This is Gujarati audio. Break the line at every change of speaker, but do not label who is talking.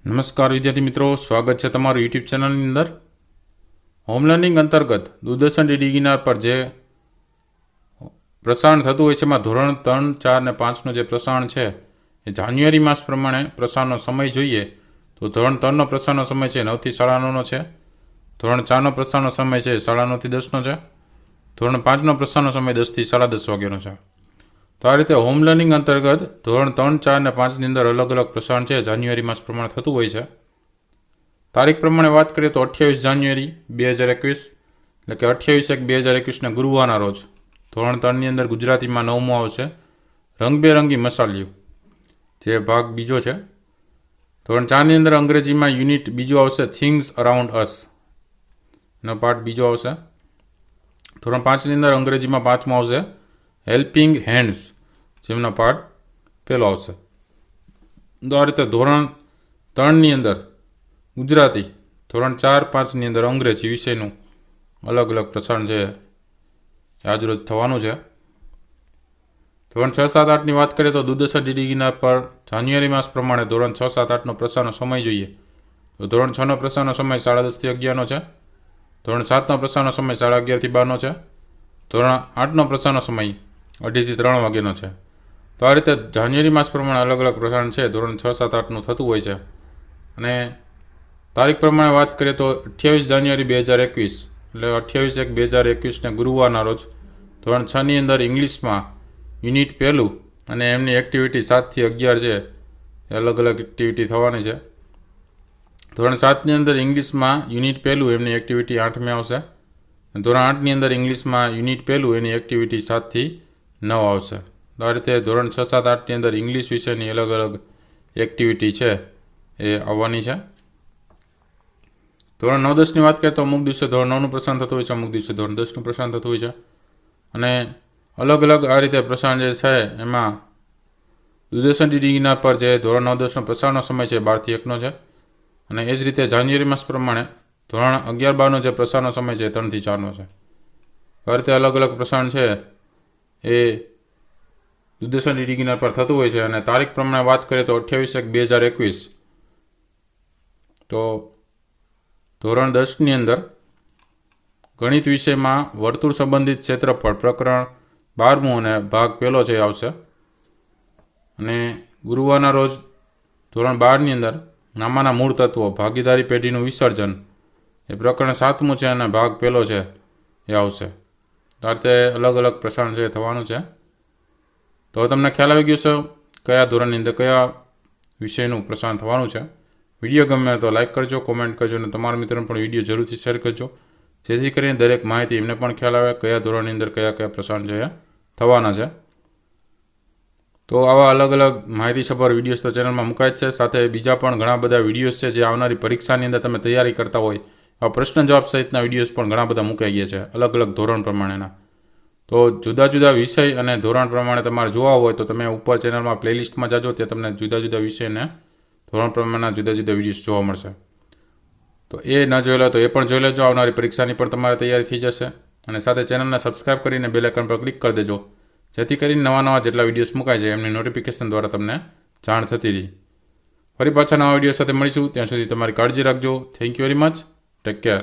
નમસ્કાર વિદ્યાર્થી મિત્રો, સ્વાગત છે તમારું યુટ્યુબ ચેનલની અંદર. હોમ લર્નિંગ અંતર્ગત દૂરદર્શન ડીડી ગિરનાર પર જે પ્રસારણ થતું હોય છે એમાં ધોરણ 3, 4 અને 5નું જે પ્રસારણ છે એ જાન્યુઆરી માસ પ્રમાણે પ્રસારણનો સમય જોઈએ તો ધોરણ 3નો પ્રસારણનો સમય છે 9 થી 9:30નો છે. ધોરણ 4નો પ્રસારણનો સમય છે 9:30 થી 10નો છે. ધોરણ 5નો પ્રસારણનો સમય 10 થી 10:30 વાગ્યાનો છે. તો આ રીતે હોમ લર્નિંગ અંતર્ગત ધોરણ 3, 4 અને 5ની અંદર અલગ અલગ પ્રસારણ છે જાન્યુઆરી માસ પ્રમાણે થતું હોય છે. તારીખ પ્રમાણે વાત કરીએ તો 28 જાન્યુઆરી 2021 એટલે કે 28/1/2021ના ગુરુવારના રોજ ધોરણ 3ની અંદર ગુજરાતીમાં 9મું આવશે રંગબેરંગી મસાલિયું, જે ભાગ બીજો છે. ધોરણ 4ની અંદર અંગ્રેજીમાં યુનિટ બીજું આવશે થિંગ્સ અરાઉન્ડ અસ એનો પાર્ટ બીજો આવશે. ધોરણ 5ની અંદર અંગ્રેજીમાં 5મું આવશે હેલ્પિંગ હેન્ડ્સ, જેમનો પાર્ટ પહેલો આવશે. તો આ રીતે ધોરણ 3ની અંદર ગુજરાતી, ધોરણ 4, 5ની અંદર અંગ્રેજી વિષયનું અલગ અલગ પ્રસારણ છે આજરોજ થવાનું છે. ધોરણ 6, 7, 8ની વાત કરીએ તો દૂરદર્શન ડીડી ગિરનાર પર જાન્યુઆરી માસ પ્રમાણે ધોરણ 6, 7, 8નો પ્રસારણનો સમય જોઈએ તો ધોરણ 6નો પ્રસારણનો સમય 10:30 થી 11નો છે. ધોરણ 7નો પ્રસારણનો સમય 11:30 થી 12નો છે. ધોરણ 8નો પ્રસારણનો સમય 2:30 થી 3 વાગ્યાનો છે. તો આ રીતે જાન્યુઆરી માસ પ્રમાણે અલગ અલગ પ્રસારણ છે ધોરણ 6, 7, 8નું થતું હોય છે. અને તારીખ પ્રમાણે વાત કરીએ તો 28 જાન્યુઆરી 2021 એટલે 28/1/2021ને ગુરુવારના રોજ ધોરણ 6ની અંદર ઇંગ્લિશમાં યુનિટ પહેલું અને એમની એક્ટિવિટી 7 થી 11 છે એ અલગ અલગ એક્ટિવિટી થવાની છે. ધોરણ 7ની અંદર ઇંગ્લિશમાં યુનિટ પહેલું એમની એક્ટિવિટી 8મી આવશે. ધોરણ 8ની અંદર ઇંગ્લિશમાં યુનિટ પહેલું એની એક્ટિવિટી 7 થી 9 આવશે. તો આ રીતે ધોરણ 6, 7, 8ની અંદર ઇંગ્લિશ વિષયની અલગ અલગ એક્ટિવિટી છે એ આવવાની છે. ધોરણ 9, 10ની વાત કરીએ તો અમુક દિવસે ધોરણ 9નું પ્રસારણ થતું હોય છે, અમુક દિવસે ધોરણ 10નું પ્રસારણ થતું હોય છે. અને અલગ અલગ આ રીતે પ્રસારણ જે છે એમાં દૂરદર્શન ડીડી ગિરનાર પર જે ધોરણ 9, 10નો પ્રસારણનો સમય છે 12 થી 1નો છે. અને એ જ રીતે જાન્યુઆરી માસ પ્રમાણે ધોરણ 11, 12નો જે પ્રસારણનો સમય છે 3 થી 4નો છે. આ રીતે અલગ અલગ પ્રસારણ છે એ દૂરદર્શન ડીડી ગિરનાર પર થતું હોય છે. અને તારીખ પ્રમાણે વાત કરીએ તો 28/1/2021 તો ધોરણ 10ની અંદર ગણિત વિષયમાં વર્તુળ સંબંધિત ક્ષેત્રફળ પ્રકરણ 12મું અને ભાગ પહેલો છે આવશે. અને ગુરુવારના રોજ ધોરણ 12ની અંદર નામાના મૂળ તત્વો ભાગીદારી પેઢીનું વિસર્જન એ પ્રકરણ 7મું છે અને ભાગ પહેલો છે એ આવશે. આ રીતે અલગ અલગ પ્રસારણ છે થવાનું છે. તો તમને ખ્યાલ આવી ગયો છે કયા ધોરણની અંદર કયા વિષયનું પ્રસારણ થવાનું છે. વિડીયો ગમે તો લાઇક કરજો, કોમેન્ટ કરજો અને તમારા મિત્રોને પણ વિડીયો જરૂરથી શેર કરજો, જેથી કરીને દરેક માહિતી એમને પણ ખ્યાલ આવે કયા ધોરણની અંદર કયા કયા પ્રસારણ છે થવાના છે. તો આવા અલગ અલગ માહિતીસભર વિડીયોઝ તો ચેનલમાં મુકાય જ છે. સાથે બીજા પણ ઘણા બધા વિડીયોઝ છે જે આવનારી પરીક્ષાની અંદર તમે તૈયારી કરતા હોય આ પ્રશ્ન જવાબ સહિતના વિડીયોઝ પણ ઘણા બધા મુકાઈ ગયા છે અલગ અલગ ધોરણ પ્રમાણેના. તો જુદા જુદા વિષય અને ધોરણ પ્રમાણે તમારે જોવા હોય તો તમે ઉપર ચેનલમાં પ્લેલિસ્ટમાં જાજો, ત્યાં તમને જુદા જુદા વિષય અને ધોરણ પ્રમાણેના જુદા જુદા વિડીયોઝ જોવા મળશે. તો એ ન જોયેલા તો એ પણ જોઈ લેજો, આવનારી પરીક્ષાની પણ તમારે તૈયારી થઈ જશે. અને સાથે ચેનલને સબસ્ક્રાઈબ કરીને બેલ આઇકન પર ક્લિક કરી દેજો, જેથી કરીને નવા નવા જેટલા વિડીયોઝ મુકાય છે એમની નોટિફિકેશન દ્વારા તમને જાણ થતી રહી. ફરી પાછા નવા વિડીયો સાથે મળીશું, ત્યાં સુધી તમારી કાળજી રાખજો. Thank you very much. Take care.